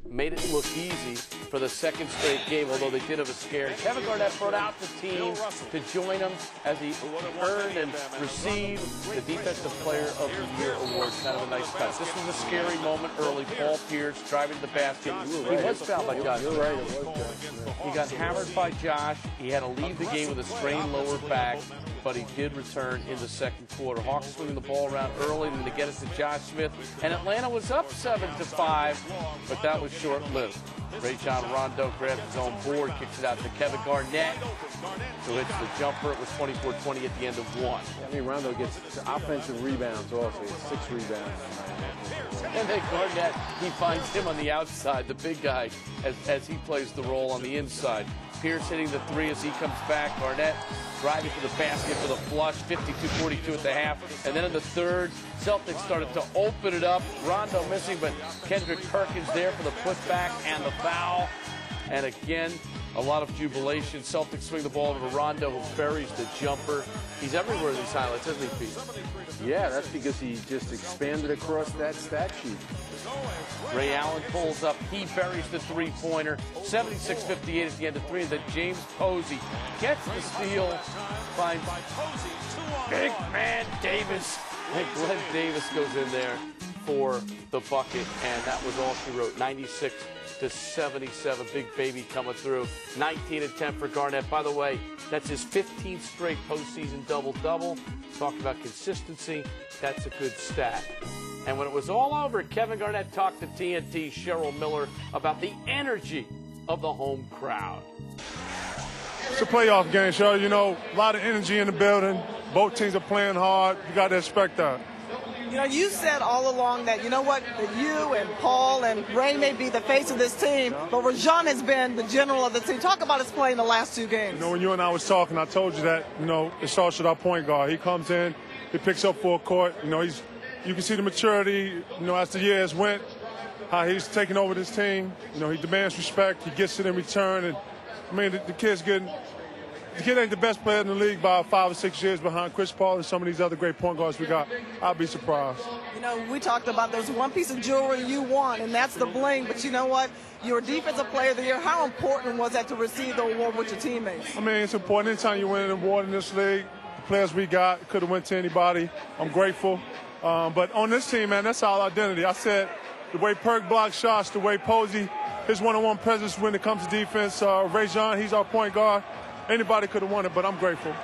made it look easy for the second straight game, although they did have a scare. Kevin Garnett brought out the team to join him as he earned and received the Defensive Player of the Year award. Kind of a nice touch. This was a scary moment early. Paul Pierce driving to the basket. He was fouled by Josh. You're right, it was Josh. He got hammered by Josh. He had to leave the game with a strained lower back, but he did return in the second quarter. Hawks swinging the ball around early, and to get it to Josh Smith. And Atlanta was up 7-5, but that was short-lived. Rajon Rondo grabs his own board, kicks it out to Kevin Garnett, who hits the jumper. It was 24-20 at the end of one. I mean, Rondo gets offensive rebounds also. He has 6 rebounds. And then Garnett, he finds him on the outside, the big guy, as he plays the role on the inside. Pierce hitting the three as he comes back. Garnett driving to the basket for the flush, 52-42 at the half. And then in the third, Celtics started to open it up. Rondo missing, but Kendrick Perkins there for the putback and the foul. And again, a lot of jubilation. Celtics swing the ball over to Rondo, who buries the jumper. He's everywhere in these highlights, isn't he, Pete? Yeah, that's because he just expanded across that stat sheet. Ray Allen pulls up. He buries the three-pointer. 76-58 at the end of three. And then James Posey gets the steal, finds big man Davis. And Glenn Davis goes in there for the bucket. And that was all she wrote. 96-77. Big baby coming through. 19-10 for Garnett. By the way, that's his 15th straight postseason double-double. Talk about consistency. That's a good stat. And when it was all over, Kevin Garnett talked to TNT Cheryl Miller about the energy of the home crowd. It's a playoff game, Cheryl. You know, a lot of energy in the building. Both teams are playing hard. You got to expect that. You know, you said all along that, you know what, that you and Paul and Ray may be the face of this team, but Rajon has been the general of the team. Talk about his play in the last 2 games. You know, when you and I was talking, I told you that, you know, it starts with our point guard. He comes in, he picks up full court. You know, you can see the maturity, you know, as the years went, how he's taking over this team. You know, he demands respect. He gets it in return. And, I mean, the kid ain't the best player in the league by 5 or 6 years behind Chris Paul and some of these other great point guards we got. I'll be surprised. You know, we talked about there's one piece of jewelry you want, and that's the bling. But you know what? You're a defensive player of the year. How important was that to receive the award with your teammates? I mean, it's important. Anytime you win an award in this league, the players we got could have went to anybody. I'm grateful. But on this team, man, that's our identity. I said the way Perk blocks shots, the way Posey, his one-on-one presence when it comes to defense. Rajon, he's our point guard. Anybody could have won it, but I'm grateful.